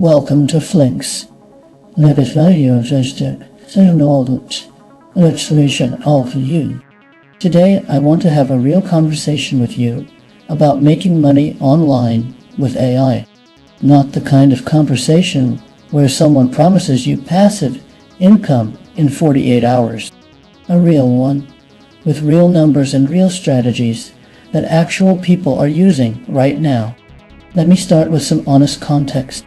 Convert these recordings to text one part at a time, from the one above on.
Welcome to FLYNX. This video is an illustration of you. Today I want to have a real conversation with you about making money online with AI. Not the kind of conversation where someone promises you passive income in 48 hours. A real one, with real numbers and real strategies that actual people are using right now. Let me start with some honest context.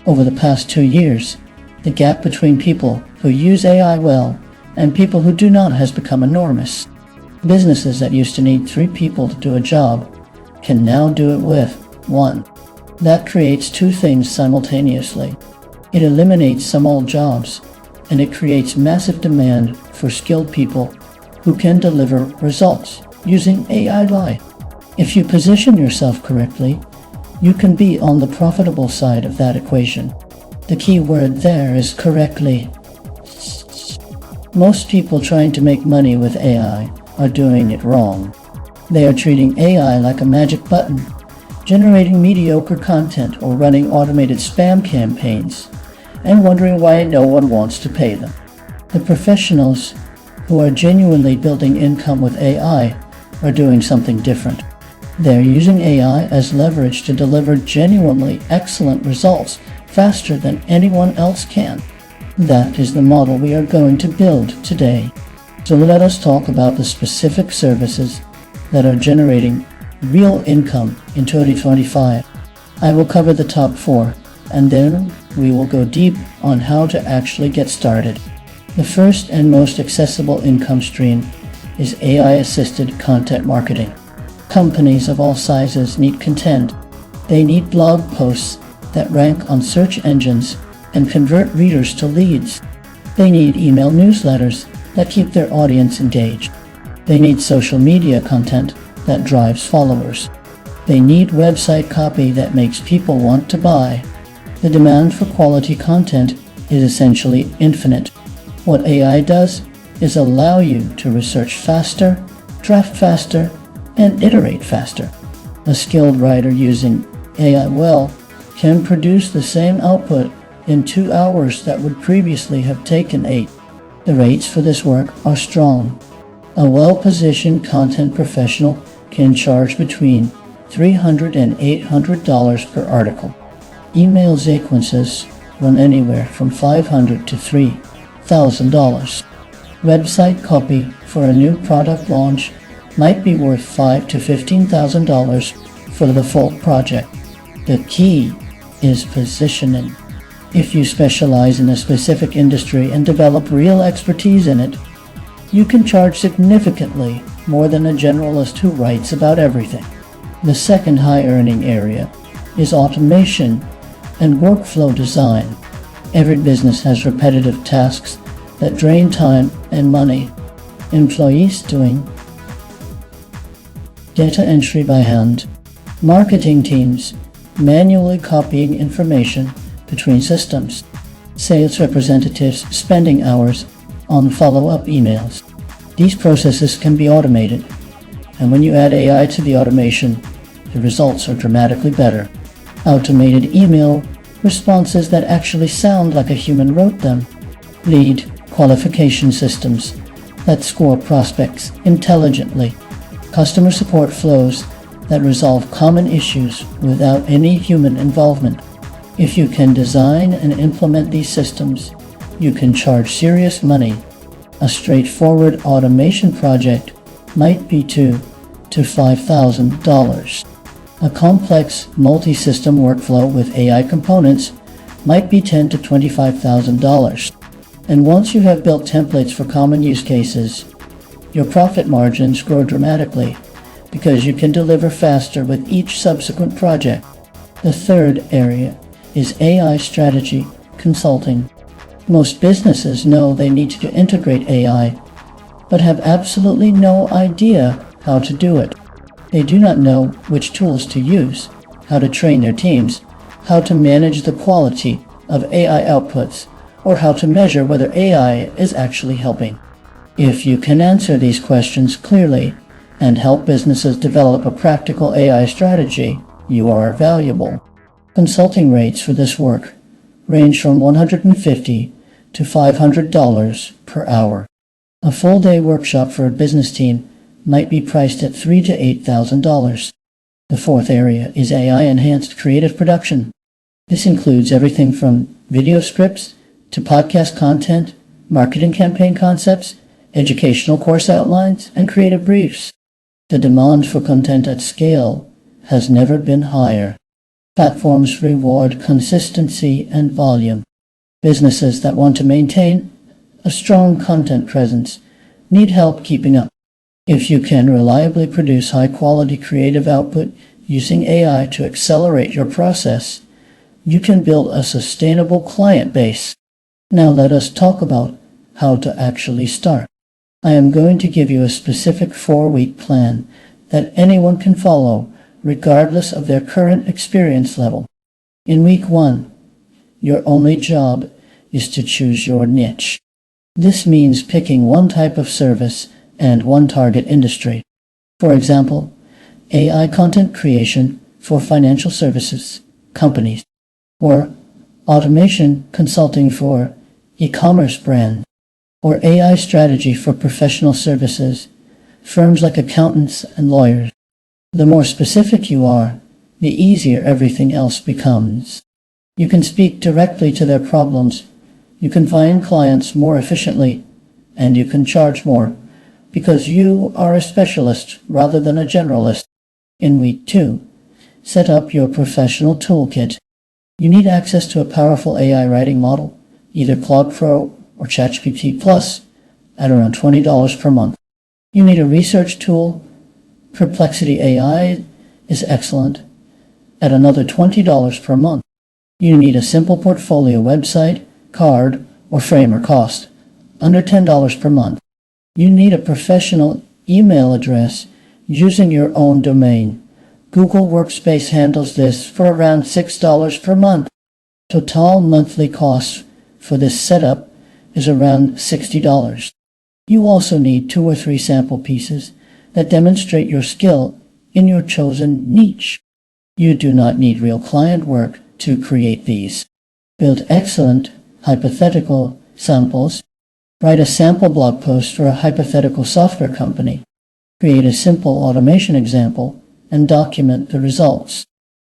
Over the past 2 years, the gap between people who use AI well and people who do not has become enormous. Businesses that used to need 3 people to do a job can now do it with 1. That creates 2 things simultaneously. It eliminates some old jobs, and it creates massive demand for skilled people who can deliver results using AI. If you position yourself correctly, you can be on the profitable side of that equation. The key word there is correctly. Most people trying to make money with AI are doing it wrong. They are treating AI like a magic button, generating mediocre content or running automated spam campaigns, and wondering why no one wants to pay them. The professionals who are genuinely building income with AI are doing something different. They're using AI as leverage to deliver genuinely excellent results faster than anyone else can. That is the model we are going to build today. So let us talk about the specific services that are generating real income in 2025. I will cover the top 4, and then we will go deep on how to actually get started. The first and most accessible income stream is AI-assisted content marketing. Companies of all sizes need content. They need blog posts that rank on search engines and convert readers to leads. They need email newsletters that keep their audience engaged. They need social media content that drives followers. They need website copy that makes people want to buy. The demand for quality content is essentially infinite. What AI does is allow you to research faster, draft faster, and iterate faster. A skilled writer using AI well can produce the same output in 2 hours that would previously have taken 8. The rates for this work are strong. A well-positioned content professional can charge between $300 and $800 per article. Email sequences run anywhere from $500 to $3,000. Website copy for a new product launch might be worth $5,000 to $15,000 for the full project. The key is positioning. If you specialize in a specific industry and develop real expertise in it, you can charge significantly more than a generalist who writes about everything. The second high-earning area is automation and workflow design. Every business has repetitive tasks that drain time and money. Employees doing data entry by hand, marketing teams manually copying information between systems, sales representatives spending hours on follow-up emails. These processes can be automated, and when you add AI to the automation, the results are dramatically better. Automated email responses that actually sound like a human wrote them. Lead qualification systems that score prospects intelligently. Customer support flows that resolve common issues without any human involvement. If you can design and implement these systems, you can charge serious money. A straightforward automation project might be $2,000 to $5,000. A complex multi-system workflow with AI components might be $10,000 to $25,000. And once you have built templates for common use cases, your profit margins grow dramatically because you can deliver faster with each subsequent project. The third area is AI strategy consulting. Most businesses know they need to integrate AI, but have absolutely no idea how to do it. They do not know which tools to use, how to train their teams, how to manage the quality of AI outputs, or how to measure whether AI is actually helping. If you can answer these questions clearly and help businesses develop a practical AI strategy, you are valuable. Consulting rates for this work range from $150 to $500 per hour. A full-day workshop for a business team might be priced at $3,000 to $8,000. The fourth area is AI-enhanced creative production. This includes everything from video scripts to podcast content, marketing campaign concepts, educational course outlines, and creative briefs. The demand for content at scale has never been higher. Platforms reward consistency and volume. Businesses that want to maintain a strong content presence need help keeping up. If you can reliably produce high-quality creative output using AI to accelerate your process, you can build a sustainable client base. Now let us talk about how to actually start. I am going to give you a specific 4-week plan that anyone can follow regardless of their current experience level. In week 1, your only job is to choose your niche. This means picking one type of service and one target industry. For example, AI content creation for financial services companies, or automation consulting for e-commerce brands, or AI strategy for professional services, firms like accountants and lawyers. The more specific you are, the easier everything else becomes. You can speak directly to their problems, you can find clients more efficiently, and you can charge more because you are a specialist rather than a generalist. In week 2, set up your professional toolkit. You need access to a powerful AI writing model, either Claude Pro or ChatGPT Plus, at around $20 per month. You need a research tool. Perplexity AI is excellent, at another $20 per month. You need a simple portfolio website, card, or framer cost, under $10 per month. You need a professional email address using your own domain. Google Workspace handles this for around $6 per month. Total monthly cost for this setup is around $60. You also need 2 or 3 sample pieces that demonstrate your skill in your chosen niche. You do not need real client work to create these. Build excellent hypothetical samples. Write a sample blog post for a hypothetical software company. Create a simple automation example and document the results.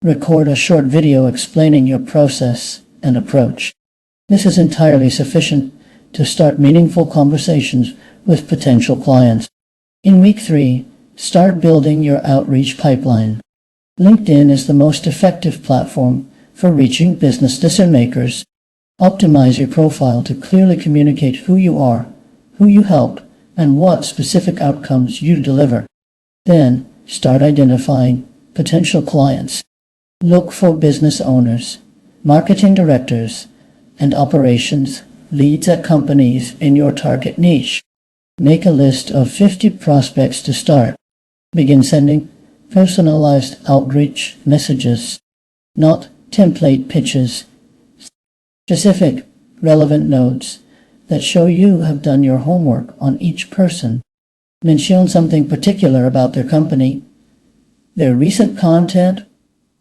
Record a short video explaining your process and approach. This is entirely sufficient to start meaningful conversations with potential clients. In week 3, start building your outreach pipeline. LinkedIn is the most effective platform for reaching business decision-makers. Optimize your profile to clearly communicate who you are, who you help, and what specific outcomes you deliver. Then, start identifying potential clients. Look for business owners, marketing directors, and operations leads at companies in your target niche. Make a list of 50 prospects to start. Begin sending personalized outreach messages, not template pitches. Specific, relevant notes that show you have done your homework on each person. Mention something particular about their company, their recent content,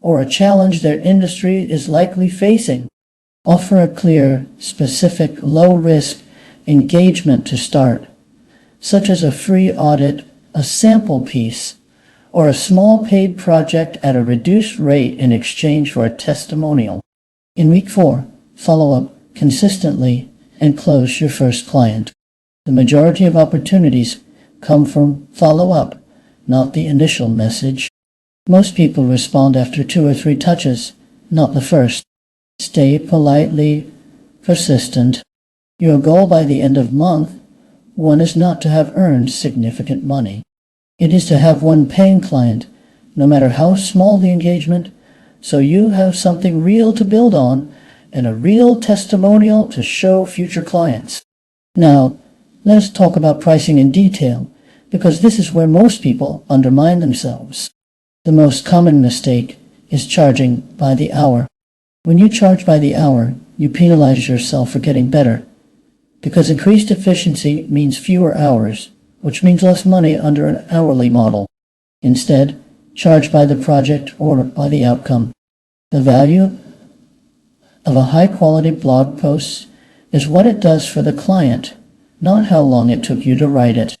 or a challenge their industry is likely facing. Offer a clear, specific, low-risk engagement to start, such as a free audit, a sample piece, or a small paid project at a reduced rate in exchange for a testimonial. In week 4, follow up consistently and close your first client. The majority of opportunities come from follow-up, not the initial message. Most people respond after 2 or 3 touches, not the first. Stay politely persistent. Your goal by the end of month 1 is not to have earned significant money. It is to have one paying client, no matter how small the engagement, so you have something real to build on and a real testimonial to show future clients. Now, let's talk about pricing in detail, because this is where most people undermine themselves. The most common mistake is charging by the hour. When you charge by the hour, you penalize yourself for getting better, because increased efficiency means fewer hours, which means less money under an hourly model. Instead, charge by the project or by the outcome. The value of a high-quality blog post is what it does for the client, not how long it took you to write it.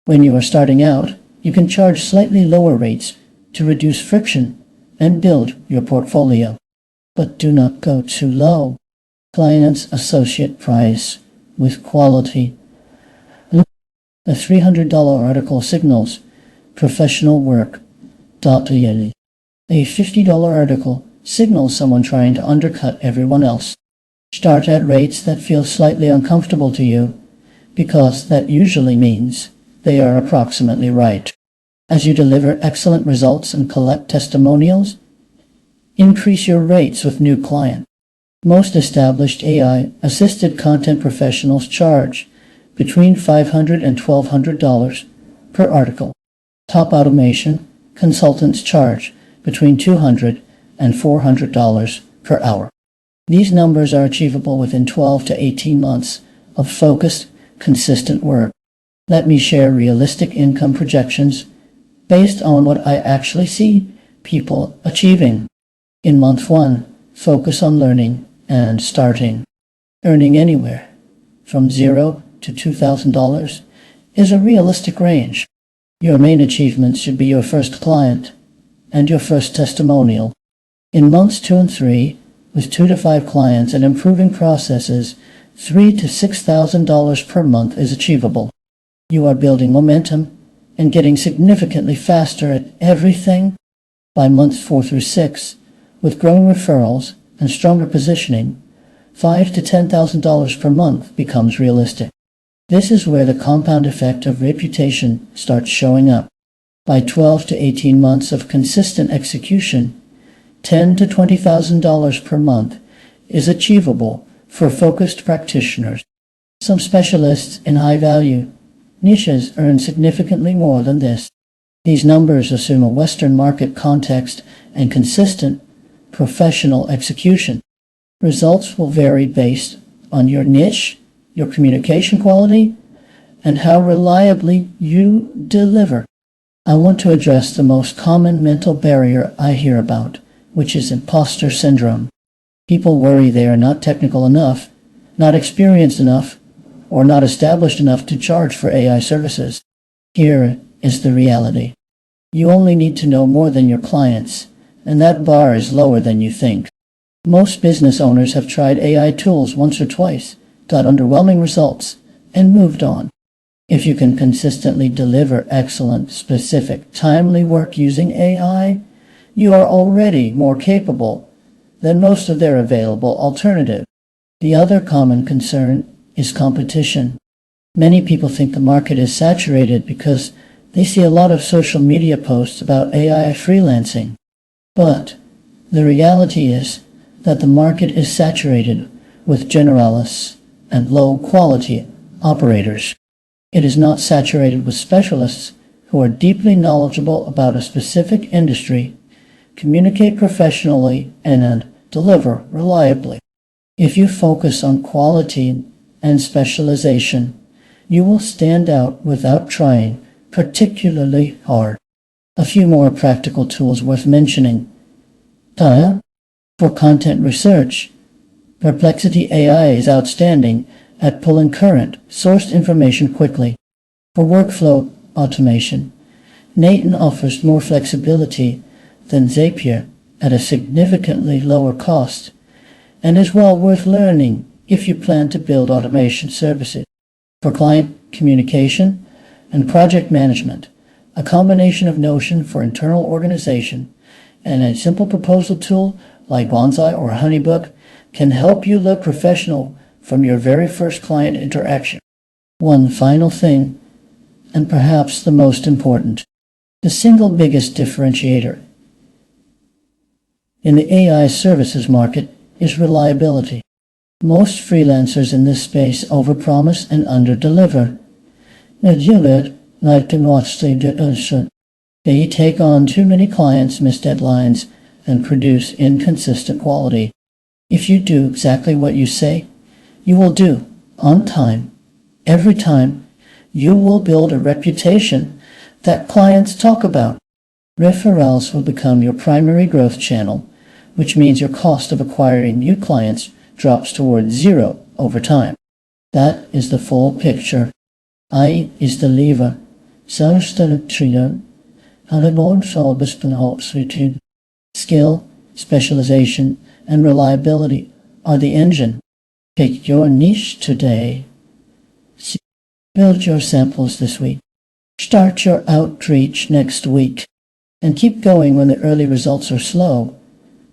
When you are starting out, you can charge slightly lower rates to reduce friction and build your portfolio. But do not go too low. Client's associate price with quality. A $300 article signals professional work. A $50 article signals someone trying to undercut everyone else. Start at rates that feel slightly uncomfortable to you, because that usually means they are approximately right. As you deliver excellent results and collect testimonials, increase your rates with new clients. Most established AI-assisted content professionals charge between $500 and $1,200 per article. Top automation consultants charge between $200 and $400 per hour. These numbers are achievable within 12 to 18 months of focused, consistent work. Let me share realistic income projections based on what I actually see people achieving. In month 1, focus on learning and starting. Earning anywhere from $0 to $2,000 is a realistic range. Your main achievements should be your first client and your first testimonial. In months 2 and 3, with 2 to 5 clients and improving processes, $3,000 to $6,000 per month is achievable. You are building momentum and getting significantly faster at everything. By months 4 through 6, with growing referrals and stronger positioning, $5,000 to $10,000 per month becomes realistic. This is where the compound effect of reputation starts showing up. By 12 to 18 months of consistent execution, $10,000 to $20,000 per month is achievable for focused practitioners. Some specialists in high-value niches earn significantly more than this. These numbers assume a Western market context and consistent professional execution. Results will vary based on your niche, your communication quality, and how reliably you deliver. I want to address the most common mental barrier I hear about, which is imposter syndrome. People worry they are not technical enough, not experienced enough, or not established enough to charge for AI services. Here is the reality. You only need to know more than your clients, and that bar is lower than you think. Most business owners have tried AI tools once or twice, got underwhelming results, and moved on. If you can consistently deliver excellent, specific, timely work using AI, you are already more capable than most of their available alternatives. The other common concern is competition. Many people think the market is saturated because they see a lot of social media posts about AI freelancing. But the reality is that the market is saturated with generalists and low-quality operators. It is not saturated with specialists who are deeply knowledgeable about a specific industry, communicate professionally, and deliver reliably. If you focus on quality and specialization, you will stand out without trying particularly hard. A few more practical tools worth mentioning. For content research, Perplexity AI is outstanding at pulling current, sourced information quickly. For workflow automation, Naton offers more flexibility than Zapier at a significantly lower cost, and is well worth learning if you plan to build automation services. For client communication and project management, a combination of Notion for internal organization and a simple proposal tool like Bonsai or Honeybook can help you look professional from your very first client interaction. One final thing, and perhaps the most important, the single biggest differentiator in the AI services market is reliability. Most freelancers in this space overpromise and underdeliver. They take on too many clients, miss deadlines, and produce inconsistent quality. If you do exactly what you say you will do, on time, every time, you will build a reputation that clients talk about. Referrals will become your primary growth channel, which means your cost of acquiring new clients drops towards zero over time. That is the full picture. I is the lever. Skill, specialization, and reliability are the engine. Pick your niche today. Build your samples this week. Start your outreach next week. And keep going when the early results are slow,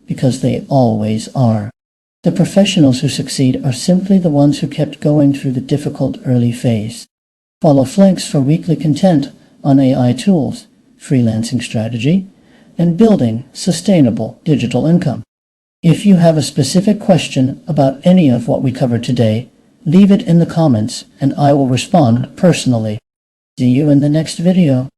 because they always are. The professionals who succeed are simply the ones who kept going through the difficult early phase. Follow FLYNX for weekly content on AI tools, freelancing strategy, and building sustainable digital income. If you have a specific question about any of what we covered today, leave it in the comments and I will respond personally. See you in the next video.